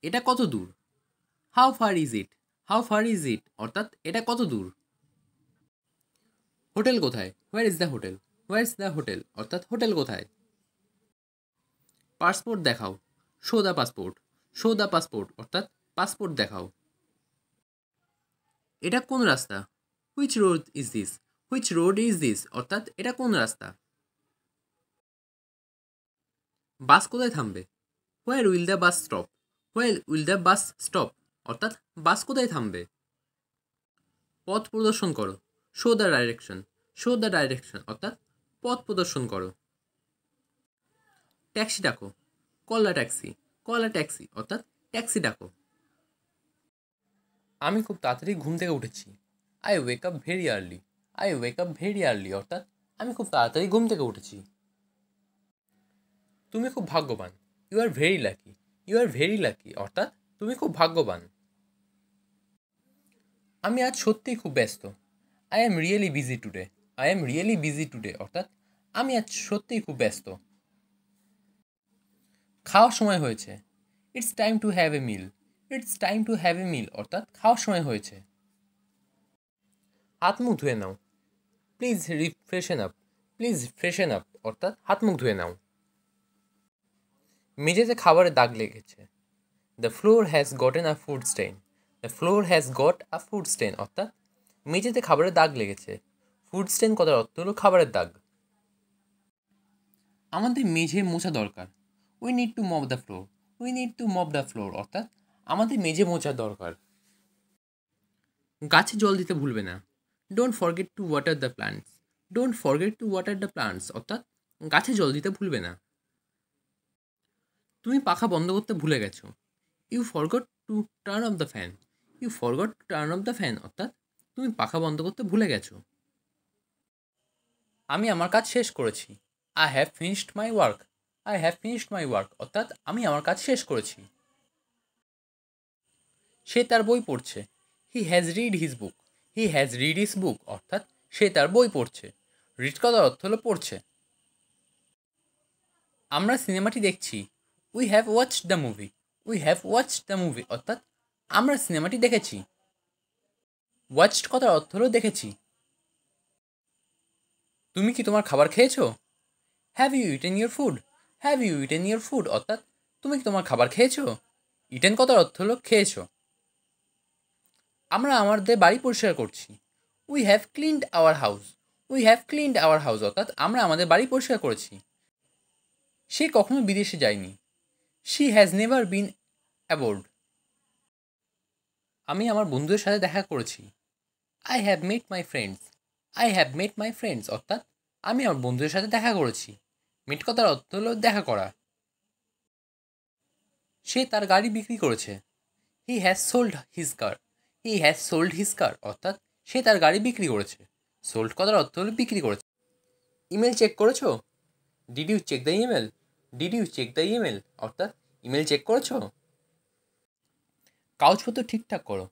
এটা কত দূর? How far is it? How far is it অর্থাৎ এটা কত দূর? হোটেল কোথায়? Where is the hotel? Where is the hotel অর্থাৎ হোটেল কোথায়? পাসপোর্ট দেখাও। Show the passport. Show the passport অর্থাৎ পাসপোর্ট দেখাও। এটা কোন রাস্তা? Which road is this? Which road is this অর্থাৎ এটা কোন রাস্তা? বাস কোথায় থামবে? Where will the bus stop? Where will the bus stop অর্থাৎ বাস কোথায় থামবে? পথ প্রদর্শন করো। Show the direction. Show the direction অর্থাৎ পথ প্রদর্শন করো। ট্যাক্সি ডাকো। কল আ ট্যাক্সি। কল আ ট্যাক্সি অর্থাৎ ট্যাক্সি ডাকো। আমি খুব তাড়াতাড়ি ঘুম থেকে উঠেছি। I wake up very early. I wake up very early অর্থাৎ আমি খুব তাড়াতাড়ি ঘুম থেকে উঠেছি। তুমি খুব ভাগ্যবান। You are very lucky. You are very lucky অর্থাৎ তুমি খুব ভাগ্যবান। আমি আজ সত্যিই খুব ব্যস্ত। I am really busy today. I am really busy today অর্থাৎ আমি আজ সত্যিই খুব ব্যস্ত। খাওয়ার সময় হয়েছে। It's time to have a meal. It's time to have a meal অর্থাৎ খাওয়ার সময় হয়েছে। হাত মুখ ধুয়ে নাও। Please refreshen up. Please freshen up অর্থাৎ হাত মুখ ধুয়ে নাও। মেঝেতে খাবারের দাগ লেগেছে। The floor has gotten a food stain. The floor has got a food stain অর্থাৎ মেঝেতে খাবারের দাগ লেগেছে। ফুড স্টেইন কথার অর্থ হলো খাবারের দাগ। আমাদের মেঝে মোছা দরকার। We need to mop the floor. We need to mop the floor অর্থাৎ আমাদের মেঝে মোছা দরকার। গাছে জল দিতে ভুলবে না। Don't forget to water the plants. Don't forget to water the plants অর্থাৎ গাছে জল দিতে ভুলবে না। তুমি পাখা বন্ধ করতে ভুলে গেছো। You forgot to turn off the fan. You forgot to turn off the fan অর্থাৎ তুমি পাখা বন্ধ করতে ভুলে গেছো। আমি আমার কাজ শেষ করেছি। I have finished my work. I have finished my work অর্থাৎ আমি আমার কাজ শেষ করেছি। সে তার বই পড়ছে। He has read his book. He has read his book অর্থাৎ সে তার বই পড়ছে। রিড কথার অর্থ হলো পড়ছে। আমরা সিনেমাটি দেখছি। We have watched the movie. We have watched the movie অর্থাৎ আমরা সিনেমাটি দেখেছি। ওয়াচড কথার অর্থ হলো দেখেছি। তুমি কি তোমার খাবার খেয়েছো? Have you eaten your food? Have you eaten your food অর্থাৎ তুমি কি তোমার খাবার খেয়েছো? ইটেন কথার অর্থ হলো খেয়েছো। আমরা আমাদের বাড়ি পরিষ্কার করছি। We have cleaned our house. We have cleaned our house অর্থাৎ আমরা আমাদের বাড়ি পরিষ্কার করেছি। সে কখনো বিদেশে যায়নি। She has never been aboard. আমি আমার বন্ধুদের সাথে দেখা করেছি। I have mate my friends. I have mate my friends অর্থাৎ আমি আমার বন্ধুদের সাথে দেখা করেছি। মেট কথার অর্থ হলো দেখা করা। সে তার গাড়ি বিক্রি করেছে। He has sold his car. He has sold his কার অর্থাৎ সে তার গাড়ি বিক্রি করেছে। সোল্ড কথার অর্থ হলো বিক্রি করেছে। ইমেল চেক করেছো? Did you check the email? Did you check the email অর্থাৎ ইমেল চেক করেছো? কাগজপত্র ঠিকঠাক করো।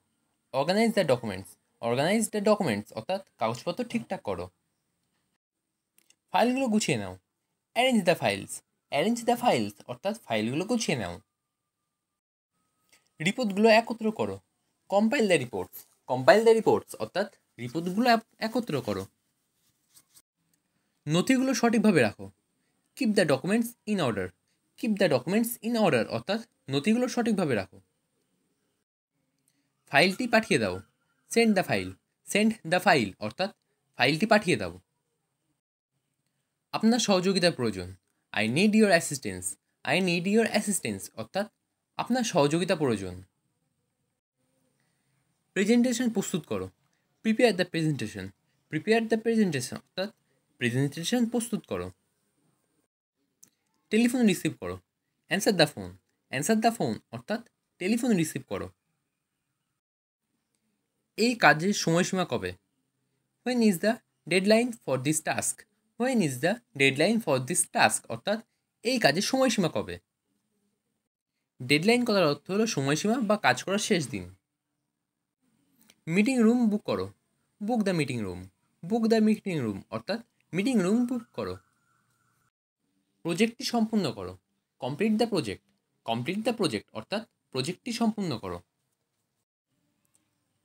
Organise the documents. Organise the documents অর্থাৎ কাগজপত্র ঠিকঠাক করো। ফাইলগুলো গুছিয়ে নাও। Arrange the files. Arrange the files অর্থাৎ ফাইলগুলো গুছিয়ে নাও। রিপোর্টগুলো একত্র করো। Compile the reports. Compile the reports অর্থাৎ রিপোর্টগুলো একত্র করো। নথিগুলো সঠিকভাবে রাখো। Keep the documents in order. Keep the documents in order অর্থাৎ নথিগুলো সঠিকভাবে রাখো। ফাইলটি পাঠিয়ে দাও। Send the file. Send the file অর্থাৎ ফাইলটি পাঠিয়ে দাও। আপনার সহযোগিতার প্রয়োজন। I need your assistance. I need your assistance অর্থাৎ আপনার সহযোগিতা প্রয়োজন। প্রেজেন্টেশন প্রস্তুত করো। Prepare the presentation. Prepare the presentation অর্থাৎ প্রেজেন্টেশন প্রস্তুত করো। টেলিফোন রিসিভ করো। Answer the phone. Answer the phone অর্থাৎ টেলিফোন রিসিভ করো। এই কাজের সময়সীমা কবে? When is the deadline for this task? When is the deadline for this task অর্থাৎ এই কাজের সময়সীমা কবে? ডেডলাইন কথার অর্থ হলো সময়সীমা বা কাজ করার শেষ দিন। মিটিং রুম বুক করো। Book the meeting room. Book the meeting room অর্থাৎ মিটিং রুম বুক করো। প্রজেক্টটি সম্পূর্ণ করো। Complete the project. Complete the project অর্থাৎ প্রজেক্টটি সম্পূর্ণ করো।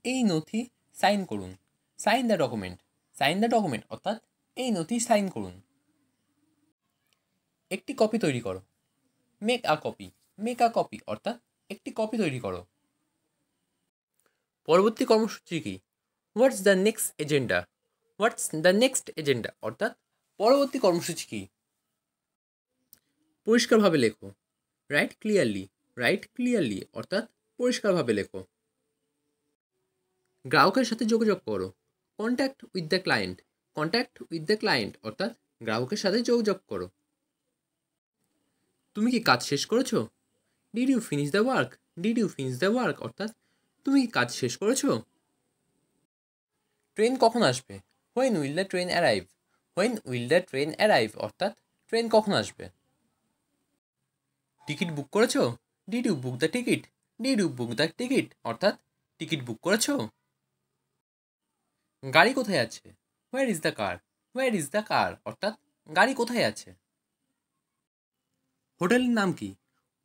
এই নথি সাইন করুন। Sign the document. Sign the document অর্থাৎ এই নথি সাইন করুন। একটি কপি তৈরি করো। Make a copy. Make a copy অর্থাৎ একটি কপি তৈরি করো। পরবর্তী কর্মসূচি কি? What's the next agenda? What's the next agenda অর্থাৎ পরবর্তী কর্মসূচি কি? পরিষ্কারভাবে লেখো। Right clearly. রাইট ক্লিয়ারলি অর্থাৎ পরিষ্কারভাবে লেখো। গ্রাহকের সাথে যোগাযোগ করো। Contact with the client. Contact with the client অর্থাৎ গ্রাহকের সাথে যোগাযোগ করো। তুমি কি কাজ শেষ করেছো? Did you finish the work? Did you finish the work অর্থাৎ তুমি কি কাজ শেষ করেছো? ট্রেন কখন আসবে? When will the train arrive? When will the train arrive অর্থাৎ ট্রেন কখন আসবে? টিকিট বুক করেছো? Did you book the ticket? Did you book the ticket অর্থাৎ টিকিট বুক করেছো? গাড়ি কোথায় আছে? Where is the car? Where is the car অর্থাৎ গাড়ি কোথায় আছে? হোটেলের নাম কি?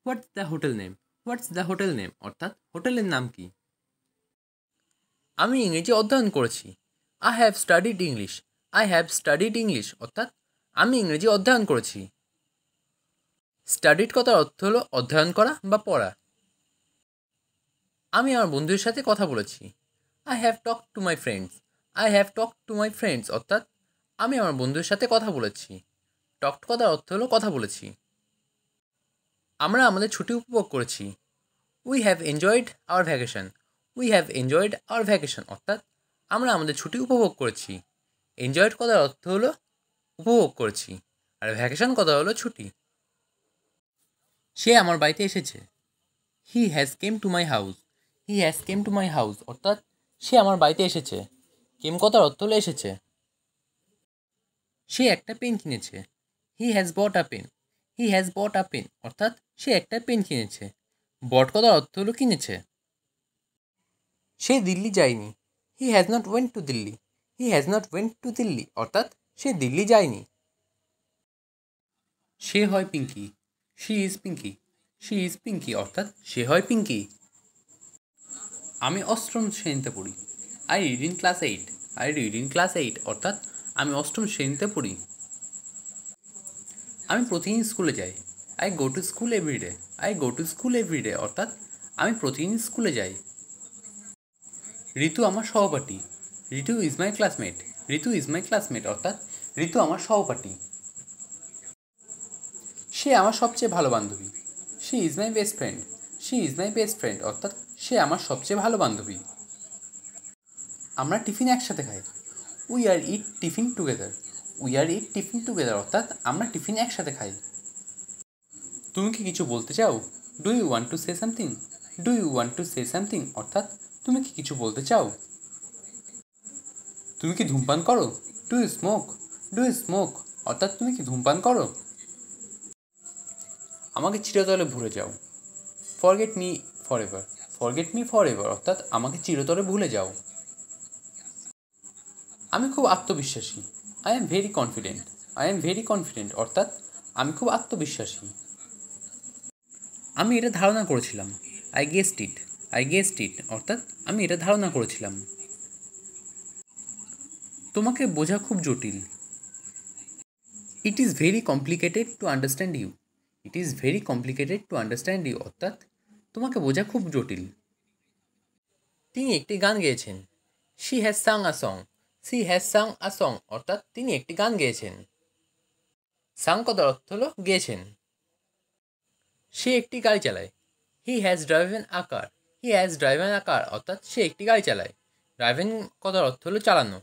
What's the hotel name? What's the hotel name অর্থাৎ হোটেলের নাম কি? আমি ইংরেজি অধ্যয়ন করেছি। I have studied English. I have studied English অর্থাৎ আমি ইংরেজি অধ্যয়ন করেছি। স্টাডিড কথার অর্থ হলো অধ্যয়ন করা বা পড়া। আমি আমার বন্ধুদের সাথে কথা বলেছি। I have talk to my friends. I have talk to my friends অর্থাৎ আমি আমার বন্ধুদের সাথে কথা বলেছি। টকড কথার অর্থ হলো কথা বলেছি। আমরা আমাদের ছুটি উপভোগ করেছি। We have enjoyed our vacation. We have enjoyed our vacation অর্থাৎ আমরা আমাদের ছুটি উপভোগ করেছি। এনজয়েড কথার অর্থ হলো উপভোগ করেছি, আর ভ্যাকেশন কথা হলো ছুটি। সে আমার বাড়িতে এসেছে। He has came to my house. He has came to my house অর্থাৎ সে আমার বাড়িতে এসেছে। কেম কথার অর্থ হলো এসেছে। সে একটা পেন কিনেছে। He has bought a pen. He has bought a pen অর্থাৎ সে একটা পেন কিনেছে। বট কথার অর্থ হলো কিনেছে। সে দিল্লি যায়নি। He has not went to Delhi. He has not went to Delhi অর্থাৎ সে দিল্লি যায়নি। সে হয় Pinky. She is Pinky. She is Pinky অর্থাৎ সে হয় পিঙ্কি। আমি অষ্টম শ্রেণীতে পড়ি। I read in class 8। I read in class 8 অর্থাৎ আমি অষ্টম শ্রেণীতে পড়ি। আমি প্রতিদিন স্কুলে যাই। I go to school every day. I go to school every day অর্থাৎ আমি প্রতিদিন স্কুলে যাই। ঋতু আমার সহপাঠী। Ritu is my classmate. Ritu is my classmate অর্থাৎ ঋতু আমার সহপাঠী। সে আমার সবচেয়ে ভালো বান্ধবী। She is my best friend. She is my best friend অর্থাৎ সে আমার সবচেয়ে ভালো বান্ধবী। আমরা টিফিন একসাথে খাই। We are it tiffin together. We are it tiffin together অর্থাৎ আমরা টিফিন একসাথে খাই। তুমি কি কিছু বলতে চাও? Do you want to say something? Do you want to say something অর্থাৎ তুমি কি কিছু বলতে চাও? তুমি কি ধূমপান করো? Do you smoke? Do you smoke অর্থাৎ তুমি কি ধূমপান করো? আমাকে চিরতরে ভুলে যাও। Forget me forever. Forget me forever অর্থাৎ আমাকে চিরতরে ভুলে যাও। আমি খুব আত্মবিশ্বাসী। I am very confident. I am very confident অর্থাৎ আমি খুব আত্মবিশ্বাসী। আমি এটা ধারণা করেছিলাম। I guessed it. I guessed it অর্থাৎ আমি এটা ধারণা করেছিলাম। তোমাকে বোঝা খুব জটিল। It is very complicated to understand you. It is very complicated to understand you অর্থাৎ তোমাকে বোঝা খুব জটিল। তিনি একটি গান গেয়েছেন। She has sung a song. She has sung a song অর্থাৎ তিনি একটি গান গেয়েছেন। সাং কথার অর্থ হলো গেয়েছেন। সে একটি গাড়ি চালায়। He has driven a car. He has driven a car অর্থাৎ সে একটি গাড়ি চালায়। ড্রাইভেন কথার অর্থ হলো চালানো।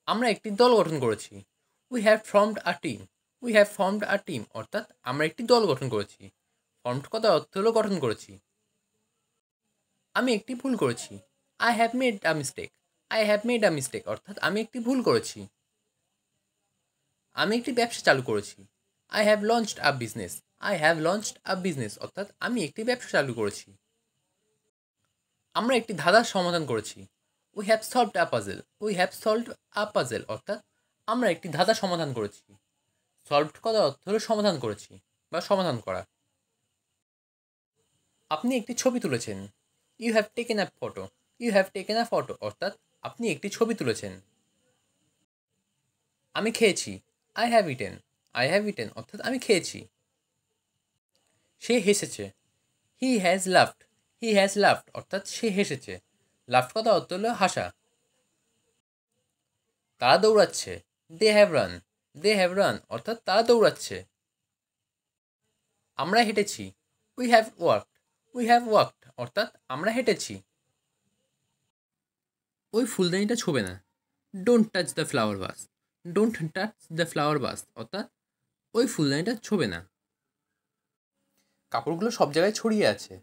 আমরা একটি দল গঠন করেছি। We have formed a team. We have formed a team অর্থাৎ আমরা একটি দল গঠন করেছি। ফর্মড কথার অর্থ হলো গঠন করেছি। আমি একটি ভুল করেছি। I have made a mistake. I have made a mistake অর্থাৎ আমি একটি ভুল করেছি। আমি একটি ব্যবসা চালু করেছি। I have launched a business. I have launched a business অর্থাৎ আমি একটি ব্যবসা চালু করেছি। আমরা একটি ধাঁধার সমাধান করেছি। We have solved a puzzle. We have solved a puzzle অর্থাৎ আমরা একটি ধাঁধা সমাধান করেছি। সলভড করার অর্থ হলো সমাধান করেছি বা সমাধান করা। আপনি একটি ছবি তুলেছেন। You have taken a photo. You have taken a photo অর্থাৎ আপনি একটি ছবি তুলেছেন। আমি খেয়েছি। I have eaten. I have eaten অর্থাৎ আমি খেয়েছি। সে হেসেছে। He has laughed. He has laughed অর্থাৎ সে হেসেছে। লাফড কথা অর্থ হলো হাসা। তারা দৌড়াচ্ছে। They have run. They have run অর্থাৎ তারা দৌড়াচ্ছে। আমরা হেঁটেছি। We have worked. We have worked অর্থাৎ আমরা হেঁটেছি। ওই ফুলদানিটা ছোবে না। Don't touch the flower vase. Don't touch the flower vase অর্থাৎ ওই ফুলদানিটা ছোবে না। কাপড়গুলো সব জায়গায় ছড়িয়ে আছে।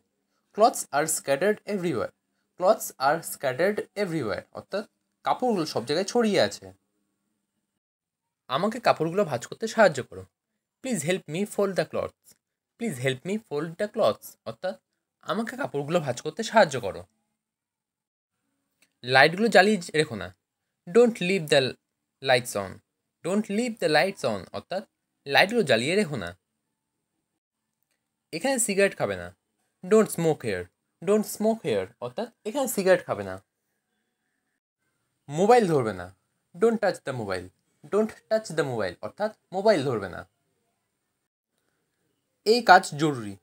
ক্লথস আর স্ক্যাটার্ড এভরিওয়্যার। ক্লথস আর স্ক্যাটার্ড এভরিওয়্যার অর্থাৎ কাপড়গুলো সব জায়গায় ছড়িয়ে আছে। আমাকে কাপড়গুলো ভাঁজ করতে সাহায্য করো। Please help me fold the clothes. Please help me fold the clothes অর্থাৎ আমাকে কাপড়গুলো ভাঁজ করতে সাহায্য করো। লাইটগুলো জ্বালিয়ে রেখো না। Don't leave the lights on. Don't leave the lights on অর্থাৎ লাইটগুলো জ্বালিয়ে রেখো না। এখানে সিগারেট খাবে না। Don't smoke here. Don't smoke here অর্থাৎ এখানে সিগারেট খাবে না। মোবাইল ধরবে না। Don't touch the mobile. Don't touch the mobile অর্থাৎ মোবাইল ধরবে না। এই কাজ জরুরি।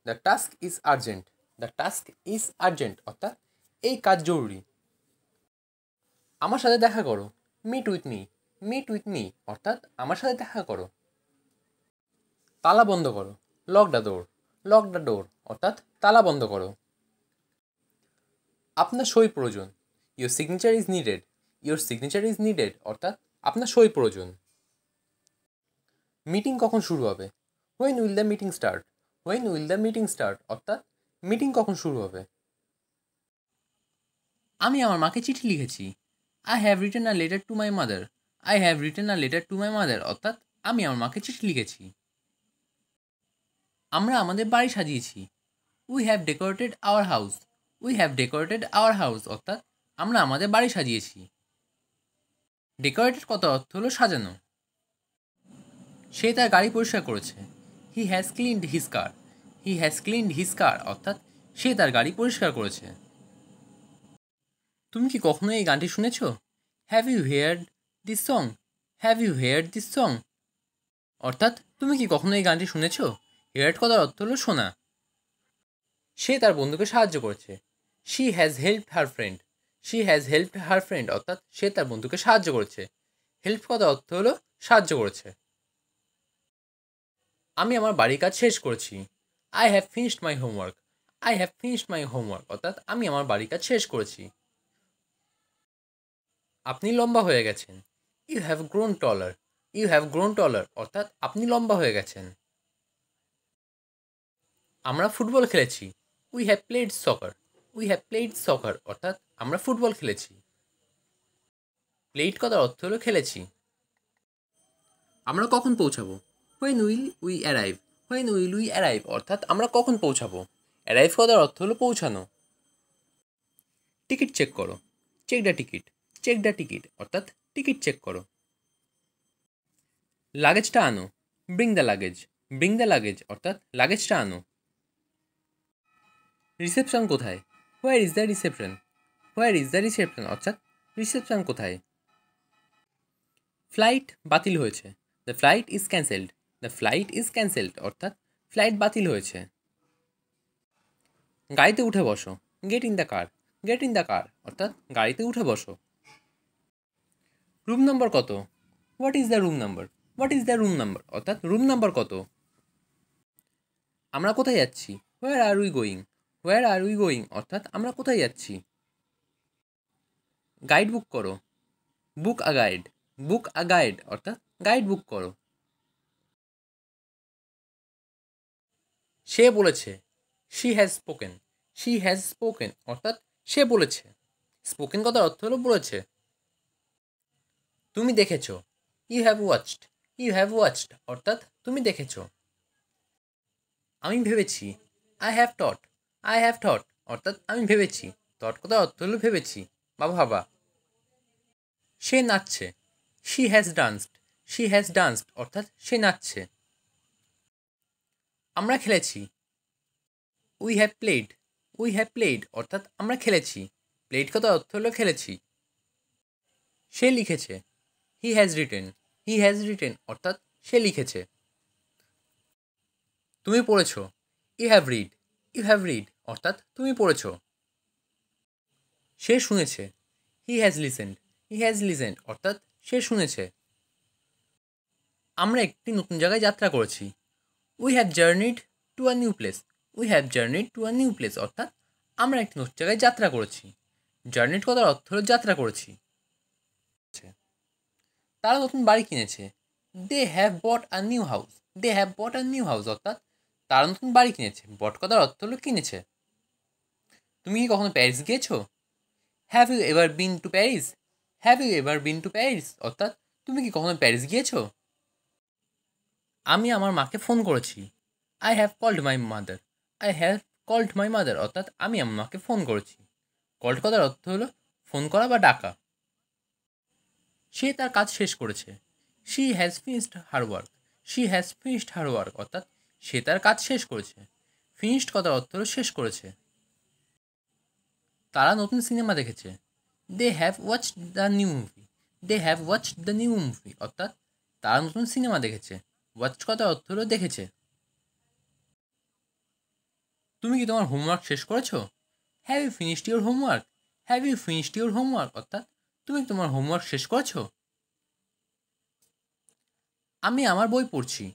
The task is urgent. The task is urgent অর্থাৎ এই কাজ জরুরি। আমার সাথে দেখা করো। Meet with me. Meet with me অর্থাৎ আমার সাথে দেখা করো। তালা বন্ধ করো। Lock the door. Lock the door অর্থাৎ তালা বন্ধ করো। আপনার সই প্রয়োজন। Your signature is needed. Your signature is needed অর্থাৎ আপনার সই প্রয়োজন। মিটিং কখন শুরু হবে? When will the meeting start? When will the meeting start অর্থাৎ মিটিং কখন শুরু হবে? আমি আমার মাকে চিঠি লিখেছি। I have written a letter to my mother. I have written a letter to my mother অর্থাৎ আমি আমার মাকে চিঠি লিখেছি। আমরা আমাদের বাড়ি সাজিয়েছি। We have decorated our house. We have decorated our house অর্থাৎ আমরা আমাদের বাড়ি সাজিয়েছি। ডেকোরেটেড কত অর্থ হলো সাজানো। সে তার গাড়ি পরিষ্কার করেছে। He has cleaned his car. He has cleaned his কার অর্থাৎ সে তার গাড়ি পরিষ্কার করেছে। তুমি কি কখনো এই গানটি শুনেছ? Have you heard this song? Have you heard this song অর্থাৎ তুমি কি কখনো এই গানটি শুনেছ? হেয়ার্ড কথার অর্থ হলো শোনা। সে তার বন্ধুকে সাহায্য করেছে। She has helped her friend. She has helped her friend অর্থাৎ সে তার বন্ধুকে সাহায্য করেছে। হেল্প কথার অর্থ হলো সাহায্য করেছে। আমি আমার বাড়ির কাজ শেষ করেছি। I have finished my homework. I have finished my homework অর্থাৎ আমি আমার বাড়ির কাজ শেষ করেছি। আপনি লম্বা হয়ে গেছেন। You have grown taller. You have grown taller অর্থাৎ আপনি লম্বা হয়ে গেছেন। আমরা ফুটবল খেলেছি। We have played soccer. We have played soccer অর্থাৎ আমরা ফুটবল খেলেছি। প্লেড কথার অর্থ হলো খেলেছি। আমরা কখন পৌঁছাবো? When will we arrive. When will we arrive অর্থাৎ আমরা কখন পৌঁছাবো। অ্যারাইভ কথার অর্থ হলো পৌঁছানো। টিকিট চেক করো। Check the ticket. Check the ticket অর্থাৎ টিকিট চেক করো। লাগেজটা আনো। Bring the luggage. Bring the luggage অর্থাৎ লাগেজটা আনো। রিসেপশন কোথায়? Where is the reception? Where is the reception অর্থাৎ রিসেপশন কোথায়? ফ্লাইট বাতিল হয়েছে। The flight is cancelled. The flight is cancelled অর্থাৎ ফ্লাইট বাতিল হয়েছে। গাড়িতে উঠে বসো। Get in the car. Get in the car অর্থাৎ গাড়িতে উঠে বসো। রুম নম্বর কত? What is the room number? What is the room number অর্থাৎ রুম নাম্বার কত? আমরা কোথায় যাচ্ছি? Where are we going? Where are we going অর্থাৎ আমরা কোথায় যাচ্ছি। গাইড বুক করো। Book a guide. Book a guide অর্থাৎ গাইড বুক করো। সে বলেছে। She has spoken. She has spoken অর্থাৎ সে বলেছে। স্পোকেন কথার অর্থ হলো বলেছে। তুমি দেখেছো। You have watched. You have watched অর্থাৎ তুমি দেখেছো। আমি ভেবেছি। I have thought. I have thought অর্থাৎ আমি ভেবেছি। থট কথার অর্থ হলো ভেবেছি বা ভাবা। সে নাচছে। She has danced. She has danced অর্থাৎ সে নাচছে। আমরা খেলেছি। We have played. We have played অর্থাৎ আমরা খেলেছি। প্লেড কথার অর্থ হলো খেলেছি। সে লিখেছে। He has written. He has written অর্থাৎ সে লিখেছে। তুমি পড়েছো। You have read. You have read অর্থাৎ তুমি পড়েছো। সে শুনেছে। He has listened. He has listened অর্থাৎ সে শুনেছে। আমরা একটি নতুন জায়গায় যাত্রা করেছি। We have journeyed to a new place. We have journeyed to a new place অর্থাৎ আমরা একটি নতুন জায়গায় যাত্রা করেছি। জার্নিড কথার অর্থ হলো যাত্রা করেছি। তারা নতুন বাড়ি কিনেছে। They have bought a new house. They have bought a new house অর্থাৎ তারা নতুন বাড়ি কিনেছে। বট কথার অর্থ হলো কিনেছে। তুমি কি কখনো প্যারিস গিয়েছো? Have you ever been to Paris? Have you ever been to Paris অর্থাৎ তুমি কি কখনো প্যারিস গিয়েছো? আমি আমার মাকে ফোন করেছি। I have called my mother. I have called my mother অর্থাৎ আমি আমার মাকে ফোন করেছি। কল্ড কথার অর্থ হলো ফোন করা বা ডাকা। সে তার কাজ শেষ করেছে। She has finished her work. She has finished her work অর্থাৎ সে তার কাজ শেষ করেছে। ফিনিশড কথার অর্থ হলো শেষ করেছে। তারা নতুন সিনেমা দেখেছে। They have watched the new movie. They have watched the new movie অর্থাৎ তারা নতুন সিনেমা দেখেছে। ওয়াচড কথার অর্থ হলো দেখেছে। তুমি কি তোমার হোমওয়ার্ক শেষ করেছো? Have you finished your homework? Have you finished your homework অর্থাৎ তুমি কি তোমার হোমওয়ার্ক শেষ করেছো? আমি আমার বই পড়ছি।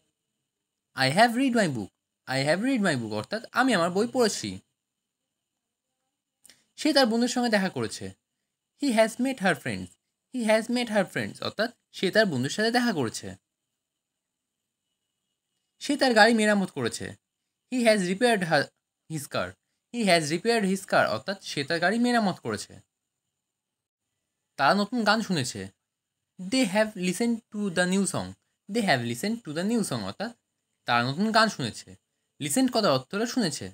I have read my book. I have read my book অর্থাৎ আমি আমার বই পড়েছি। সে তার বন্ধুর সঙ্গে দেখা করেছে। He has met her friends. He has met her friends অর্থাৎ সে তার বন্ধুর সাথে দেখা করেছে। সে তার গাড়ি মেরামত করেছে। He has repaired his car. He has repaired his কার অর্থাৎ সে তার গাড়ি মেরামত করেছে। তারা নতুন গান শুনেছে। They have listen to the new song. They have listen to the new song অর্থাৎ তারা নতুন গান শুনেছে। লিসেন্ট কথার অর্থ হলো শুনেছে।